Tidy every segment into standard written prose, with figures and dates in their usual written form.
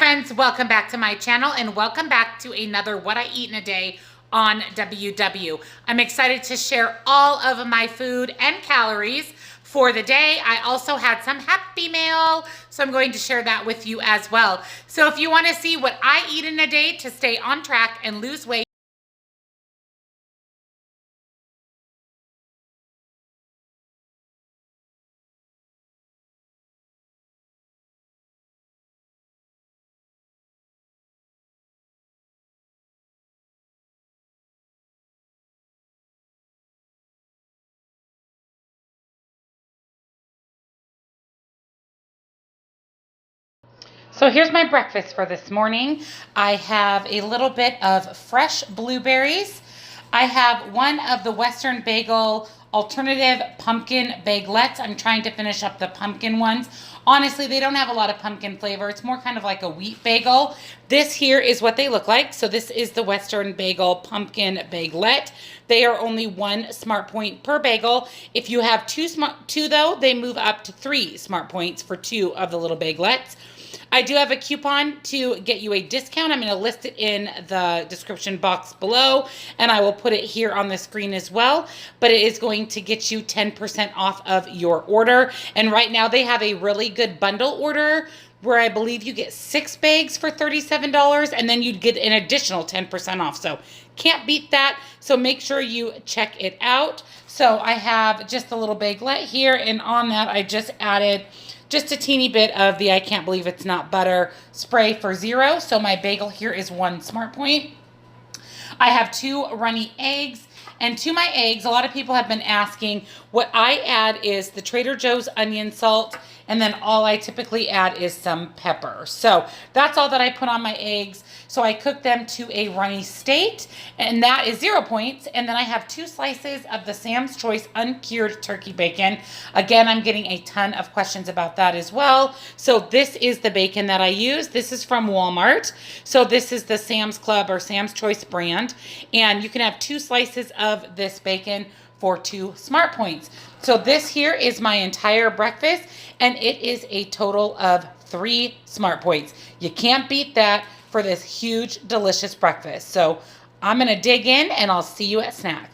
friends, welcome back to my channel and welcome back to another What I Eat in a Day on WW. I'm excited to share all of my food and calories for the day. I also had some Happy Mail, so I'm going to share that with you as well. So if you want to see what I eat in a day to stay on track and lose weight, so here's my breakfast for this morning. I have a little bit of fresh blueberries. I have one of the Western Bagel alternative pumpkin bagelettes. I'm trying to finish up the pumpkin ones. Honestly, they don't have a lot of pumpkin flavor. It's more kind of like a wheat bagel. This here is what they look like. So this is the Western Bagel pumpkin bagelette. They are only 1 smart point per bagel. If you have two though, they move up to 3 smart points for 2 of the little bagelettes. I do have a coupon to get you a discount. I'm going to list it in the description box below, and I will put it here on the screen as well. But it is going to get you 10% off of your order. And right now they have a really good bundle order where I believe you get 6 bags for $37, and then you'd get an additional 10% off. So can't beat that. So make sure you check it out. So I have just a little bagelette here, and on that I just added just a teeny bit of the I Can't Believe It's Not Butter spray for 0. So my bagel here is 1 smart point. I have 2 runny eggs. And to my eggs, a lot of people have been asking, what I add is the Trader Joe's onion salt, and then all I typically add is some pepper. So that's all that I put on my eggs. So I cook them to a runny state, and that is 0 points. And then I have 2 slices of the Sam's Choice uncured turkey bacon. Again, I'm getting a ton of questions about that as well. So this is the bacon that I use. This is from Walmart. So this is the Sam's Club or Sam's Choice brand. And you can have 2 slices of this bacon for 2 smart points. So this here is my entire breakfast, and it is a total of 3 smart points. You can't beat that for this huge, delicious breakfast. So I'm gonna dig in and I'll see you at snack.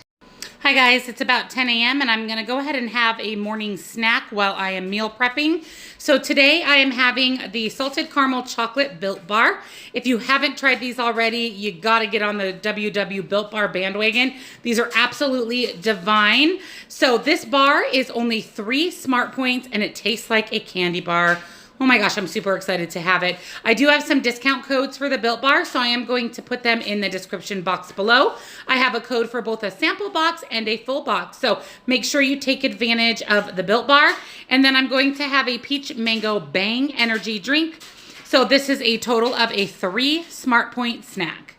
Hi guys, it's about 10 a.m. and I'm gonna go ahead and have a morning snack while I am meal prepping. So today I am having the salted caramel chocolate Built Bar. If you haven't tried these already, you gotta get on the WW Built Bar bandwagon. These are absolutely divine. So this bar is only 3 smart points and it tastes like a candy bar. Oh my gosh, I'm super excited to have it. I do have some discount codes for the Built Bar, so I am going to put them in the description box below. I have a code for both a sample box and a full box, so make sure you take advantage of the Built Bar. And then I'm going to have a peach mango bang energy drink. So this is a total of a 3 smart point snack.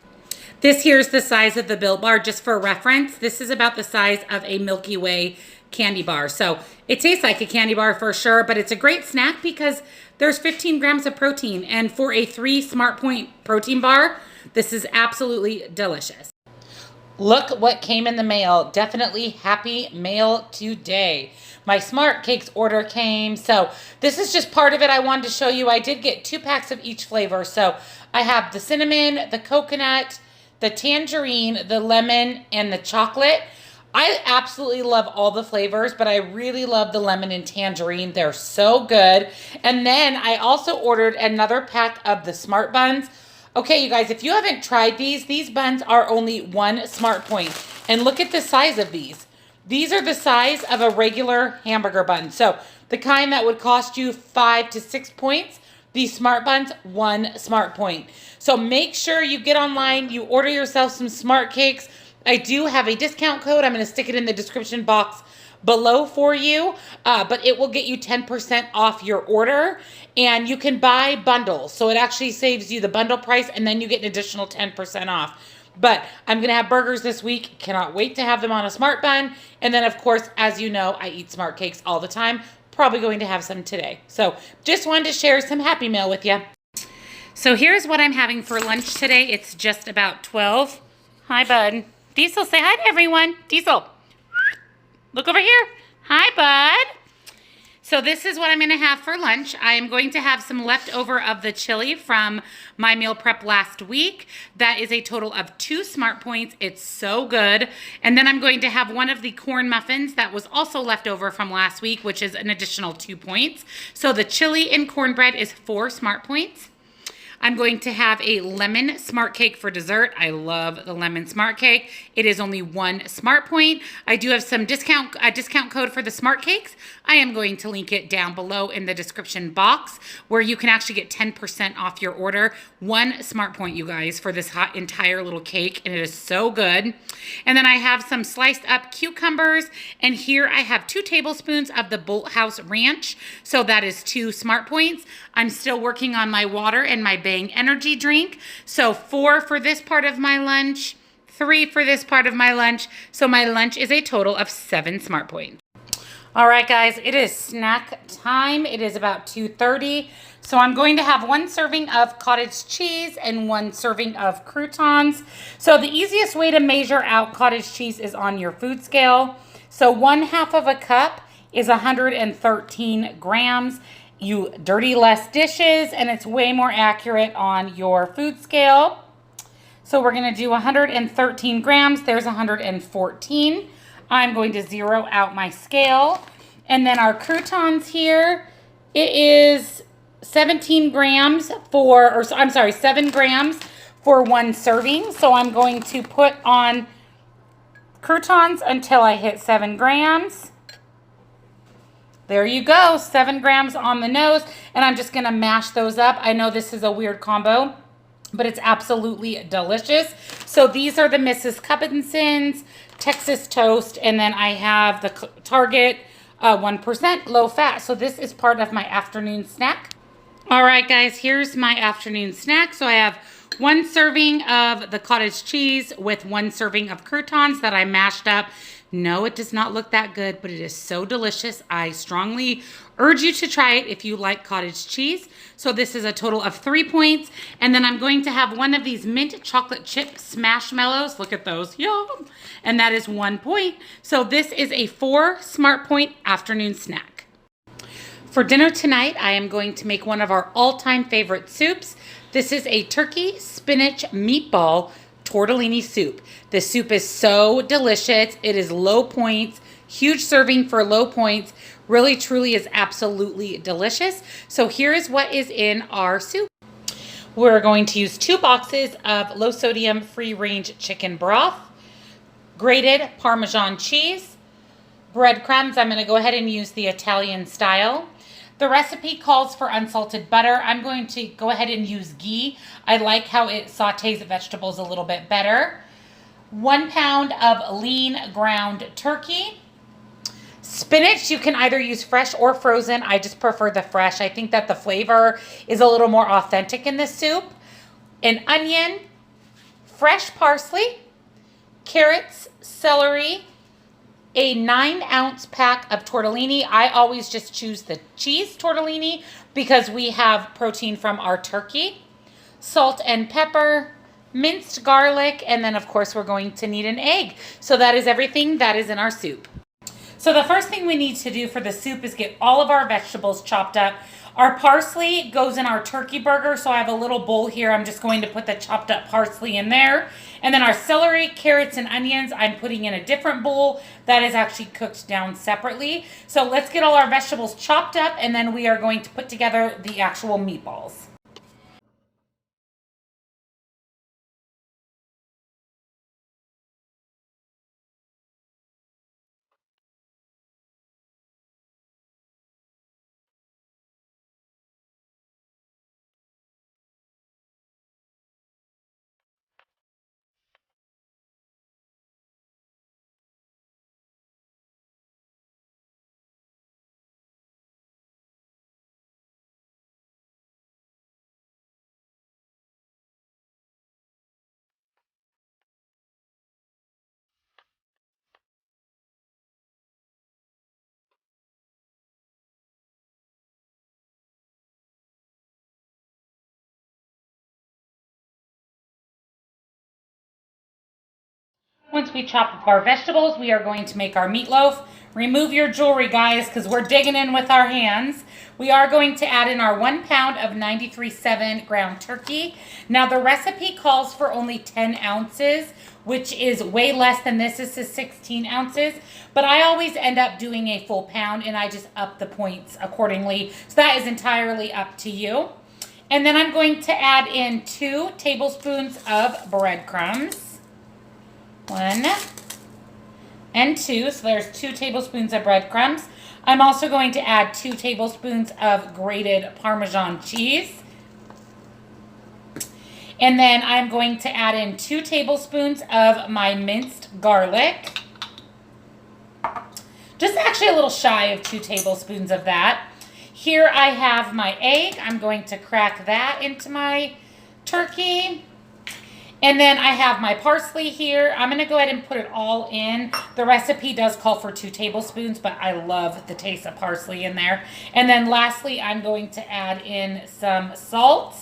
This here's the size of the Built Bar, just for reference. This is about the size of a Milky Way candy bar. So it tastes like a candy bar for sure, but it's a great snack because there's 15 grams of protein. And for a 3 smart point protein bar, this is absolutely delicious. Look what came in the mail. Definitely happy mail today. My Smart Cakes order came. So this is just part of it I wanted to show you. I did get 2 packs of each flavor. So I have the cinnamon, the coconut, the tangerine, the lemon, and the chocolate. I absolutely love all the flavors, but I really love the lemon and tangerine. They're so good. And then I also ordered another pack of the Smart Buns. Okay, you guys, if you haven't tried these buns are only 1 smart point. And look at the size of these. These are the size of a regular hamburger bun. So the kind that would cost you 5 to 6 points, these Smart Buns, 1 smart point. So make sure you get online, you order yourself some Smart Cakes. I do have a discount code. I'm going to stick it in the description box below for you, but it will get you 10% off your order, and you can buy bundles. So it actually saves you the bundle price, and then you get an additional 10% off. But I'm going to have burgers this week. Cannot wait to have them on a Smart Bun. And then, of course, as you know, I eat Smart Cakes all the time. Probably going to have some today. So just wanted to share some Happy Mail with you. So here's what I'm having for lunch today. It's just about 12. Hi, bud. Diesel, say hi to everyone. Diesel, look over here. Hi, bud. So this is what I'm going to have for lunch. I am going to have some leftover of the chili from my meal prep last week. That is a total of 2 Smart Points. It's so good. And then I'm going to have one of the corn muffins that was also left over from last week, which is an additional 2 points. So the chili and cornbread is 4 Smart Points. I'm going to have a lemon smart cake for dessert. I love the lemon smart cake. It is only 1 Smart Point. I do have some discount code for the smart cakes. I am going to link it down below in the description box where you can actually get 10% off your order. 1 Smart Point, you guys, for this hot entire little cake, and it is so good. And then I have some sliced up cucumbers, and here I have 2 tablespoons of the Bolthouse Ranch. So that is 2 Smart Points. I'm still working on my water and my Bang energy drink. So 4 for this part of my lunch, 3 for this part of my lunch. So my lunch is a total of 7 Smart Points. All right, guys, it is snack time. It is about 2:30. So I'm going to have 1 serving of cottage cheese and 1 serving of croutons. So the easiest way to measure out cottage cheese is on your food scale. So 1/2 of a cup is 113 grams. You dirty less dishes, and it's way more accurate on your food scale. So we're going to do 113 grams. There's 114. I'm going to zero out my scale. And then our croutons here, it is 17 grams for, or I'm sorry, 7 grams for 1 serving. So I'm going to put on croutons until I hit 7 grams. There you go, 7 grams on the nose, and I'm just gonna mash those up. I know this is a weird combo, but it's absolutely delicious. So these are the Mrs. Cubbinson's Texas Toast, and then I have the Target 1% low fat. So this is part of my afternoon snack. All right, guys, here's my afternoon snack. So I have 1 serving of the cottage cheese with 1 serving of croutons that I mashed up. No, it does not look that good, but it is so delicious. I strongly urge you to try it if you like cottage cheese. So this is a total of 3 points. And then I'm going to have 1 of these mint chocolate chip smashmallows. Look at those, yum. And that is 1 point. So this is a 4 Smart Point afternoon snack. For dinner tonight, I am going to make one of our all-time favorite soups. This is a turkey spinach meatball tortellini soup. The soup is so delicious. It is low points, huge serving for low points. Really, truly is absolutely delicious. So here is what is in our soup. We're going to use 2 boxes of low sodium free range chicken broth, grated Parmesan cheese, breadcrumbs. I'm going to go ahead and use the Italian style. The recipe calls for unsalted butter. I'm going to go ahead and use ghee. I like how it sautés the vegetables a little bit better. 1 pound of lean ground turkey. Spinach, you can either use fresh or frozen. I just prefer the fresh. I think that the flavor is a little more authentic in this soup. An onion, fresh parsley, carrots, celery, a 9-ounce pack of tortellini. I always just choose the cheese tortellini because we have protein from our turkey. Salt and pepper, minced garlic, and then of course we're going to need an egg. So that is everything that is in our soup. So the first thing we need to do for the soup is get all of our vegetables chopped up. Our parsley goes in our turkey burger, so I have a little bowl here. I'm just going to put the chopped up parsley in there. And then our celery, carrots, and onions, I'm putting in a different bowl that is actually cooked down separately. So let's get all our vegetables chopped up, and then we are going to put together the actual meatballs. Once we chop up our vegetables, we are going to make our meatloaf. remove your jewelry, guys, because we're digging in with our hands. We are going to add in our 1 pound of 93.7 ground turkey. Now the recipe calls for only 10 ounces, which is way less than this. This is 16 ounces, but I always end up doing a full pound and I just up the points accordingly. So that is entirely up to you. And then I'm going to add in 2 tablespoons of breadcrumbs. 1 and 2, so there's 2 tablespoons of breadcrumbs. I'm also going to add 2 tablespoons of grated Parmesan cheese. And then I'm going to add in 2 tablespoons of my minced garlic. Just actually a little shy of 2 tablespoons of that. Here I have my egg. I'm going to crack that into my turkey. And then I have my parsley here. I'm going to go ahead and put it all in. The recipe does call for 2 tablespoons, but I love the taste of parsley in there. And then lastly, I'm going to add in some salt.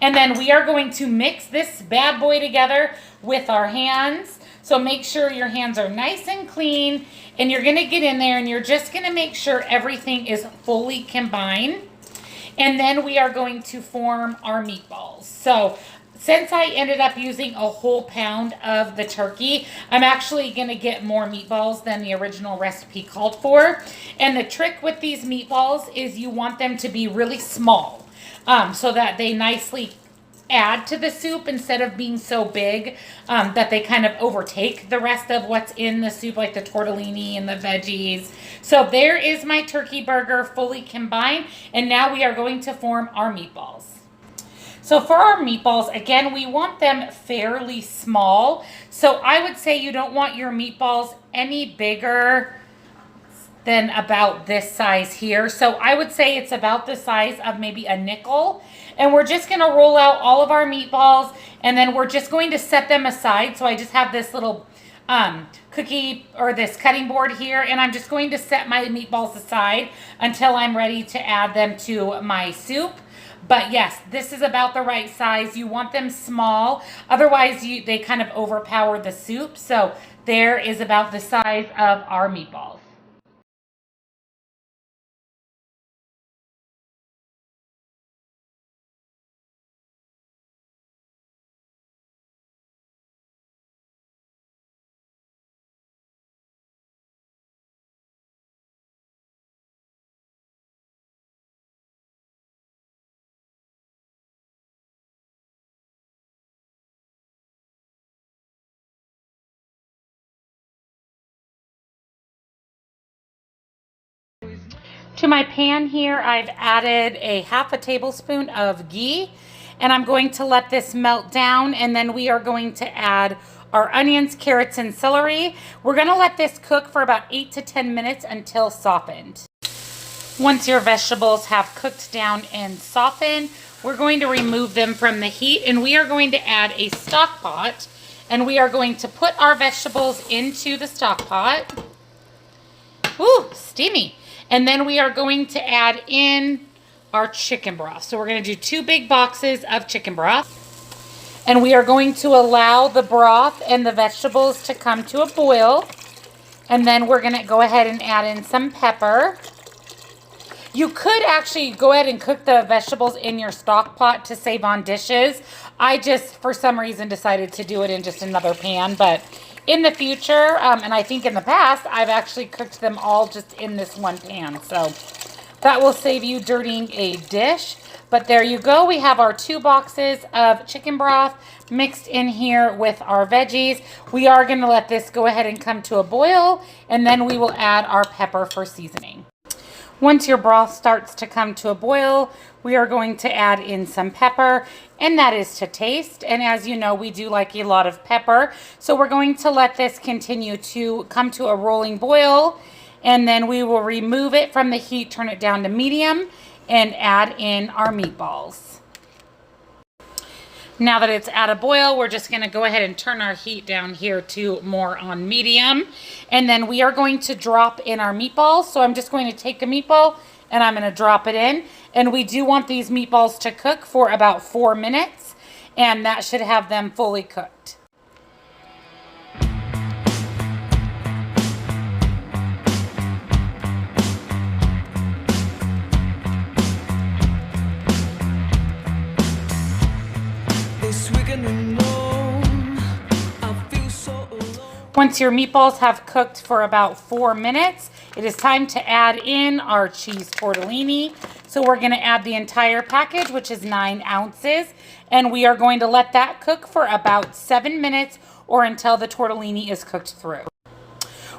And then we are going to mix this bad boy together with our hands. So make sure your hands are nice and clean. And you're going to get in there and you're just going to make sure everything is fully combined. And then we are going to form our meatballs. So since I ended up using a whole pound of the turkey, I'm actually going to get more meatballs than the original recipe called for. And the trick with these meatballs is you want them to be really small so that they nicely add to the soup instead of being so big that they kind of overtake the rest of what's in the soup, like the tortellini and the veggies. So there is my turkey burger fully combined. And now we are going to form our meatballs. So for our meatballs, again, we want them fairly small. So I would say you don't want your meatballs any bigger than about this size here. So I would say it's about the size of maybe a nickel. And we're just gonna roll out all of our meatballs and then we're just going to set them aside. So I just have this little cookie or this cutting board here, and I'm just going to set my meatballs aside until I'm ready to add them to my soup. But yes, this is about the right size. You want them small. Otherwise, they kind of overpower the soup. So there is about the size of our meatballs. To my pan here, I've added a half a tablespoon of ghee, and I'm going to let this melt down, and then we are going to add our onions, carrots, and celery. We're gonna let this cook for about 8 to 10 minutes until softened. Once your vegetables have cooked down and softened, we're going to remove them from the heat, and we are going to add a stock pot, and we are going to put our vegetables into the stock pot. Ooh, steamy. And then we are going to add in our chicken broth. So we're going to do 2 big boxes of chicken broth. And we are going to allow the broth and the vegetables to come to a boil. And then we're going to go ahead and add in some pepper. You could actually go ahead and cook the vegetables in your stock pot to save on dishes. I just, for some reason, decided to do it in just another pan. But in the future, and I think in the past, I've actually cooked them all just in this one pan. So that will save you dirtying a dish. But there you go. We have our 2 boxes of chicken broth mixed in here with our veggies. We are going to let this go ahead and come to a boil, and then we will add our pepper for seasoning. Once your broth starts to come to a boil, we are going to add in some pepper, and that is to taste. And as you know, we do like a lot of pepper. So we're going to let this continue to come to a rolling boil, and then we will remove it from the heat, turn it down to medium, and add in our meatballs. Now that it's at a boil, we're just going to go ahead and turn our heat down here to more on medium. And then we are going to drop in our meatballs. So I'm just going to take a meatball and I'm going to drop it in. And we do want these meatballs to cook for about 4 minutes. And that should have them fully cooked. Once your meatballs have cooked for about 4 minutes, it is time to add in our cheese tortellini. So we're going to add the entire package, which is 9 ounces, and we are going to let that cook for about 7 minutes or until the tortellini is cooked through.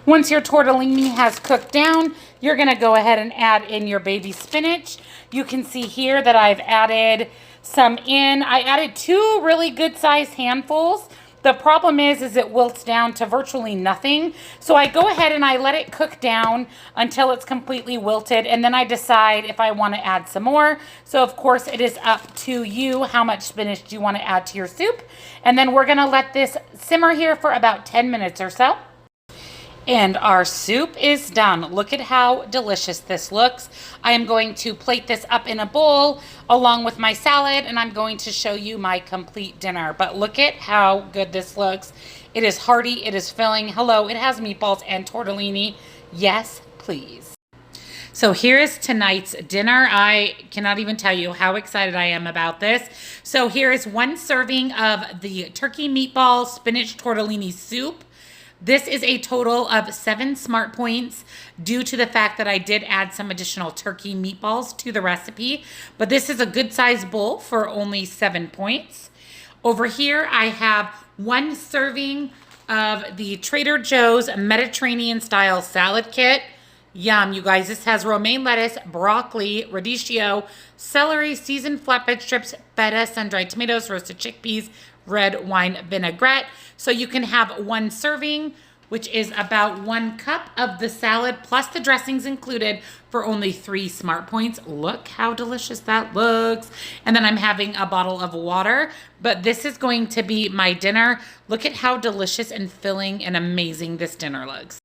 Once your tortellini has cooked down, you're going to go ahead and add in your baby spinach. You can see here that I've added some in. I added 2 really good sized handfuls. The problem is it wilts down to virtually nothing. So I go ahead and I let it cook down until it's completely wilted, and then I decide if I want to add some more. So of course it is up to you how much spinach you want to add to your soup. And then we're going to let this simmer here for about 10 minutes or so. And our soup is done. Look at how delicious this looks. I am going to plate this up in a bowl along with my salad, and I'm going to show you my complete dinner. But look at how good this looks. It is hearty, it is filling. Hello, it has meatballs and tortellini. Yes, please. So here is tonight's dinner. I cannot even tell you how excited I am about this. So here is 1 serving of the turkey meatball spinach tortellini soup. This is a total of 7 smart points due to the fact that I did add some additional turkey meatballs to the recipe, but this is a good size bowl for only 7 points. Over here, I have 1 serving of the Trader Joe's Mediterranean style salad kit. Yum, you guys. This has romaine lettuce, broccoli, radicchio, celery, seasoned flatbread strips, feta, sun-dried tomatoes, roasted chickpeas, red wine vinaigrette. So you can have 1 serving, which is about 1 cup of the salad plus the dressings included for only 3 smart points. Look how delicious that looks. And then I'm having a bottle of water, but this is going to be my dinner. Look at how delicious and filling and amazing this dinner looks.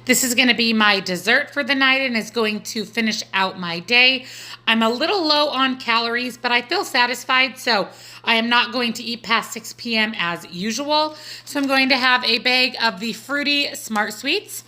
This is going to be my dessert for the night and is going to finish out my day. I'm a little low on calories, but I feel satisfied, so I am not going to eat past 6 p.m. as usual. So I'm going to have a bag of the Fruity Smart Sweets.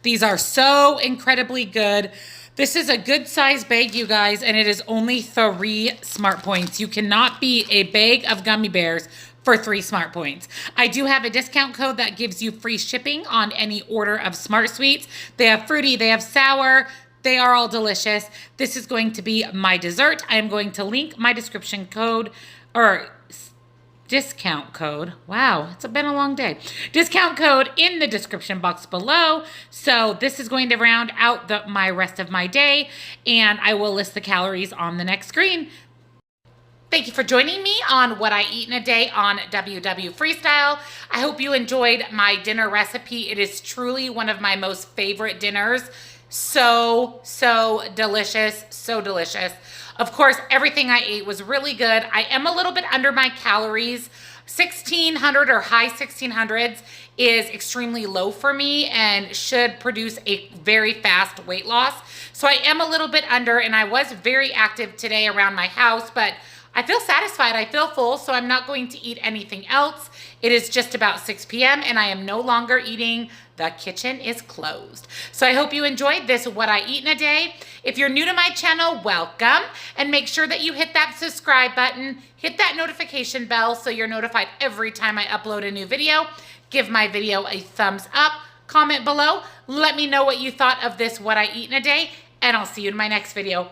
These are so incredibly good. This is a good size bag, you guys, and it is only 3 smart points. You cannot beat a bag of gummy bears for 3 smart points. I do have a discount code that gives you free shipping on any order of Smart Sweets. They have fruity, they have sour, they are all delicious. This is going to be my dessert. I am going to link my description code or discount code. Wow, it's been a long day. Discount code in the description box below. So this is going to round out my rest of my day, and I will list the calories on the next screen. Thank you for joining me on What I Eat in a Day on WW Freestyle. I hope you enjoyed my dinner recipe. It is truly one of my most favorite dinners. So delicious, so delicious. Of course, everything I ate was really good. I am a little bit under my calories. 1600 or high 1600s is extremely low for me and should produce a very fast weight loss. So I am a little bit under, and I was very active today around my house, but I feel satisfied. I feel full, so I'm not going to eat anything else. It is just about 6 p.m. and I am no longer eating. The kitchen is closed. So I hope you enjoyed this What I Eat in a Day. If you're new to my channel, welcome, and make sure that you hit that subscribe button, hit that notification bell so you're notified every time I upload a new video. Give my video a thumbs up, comment below, let me know what you thought of this What I Eat in a Day, and I'll see you in my next video.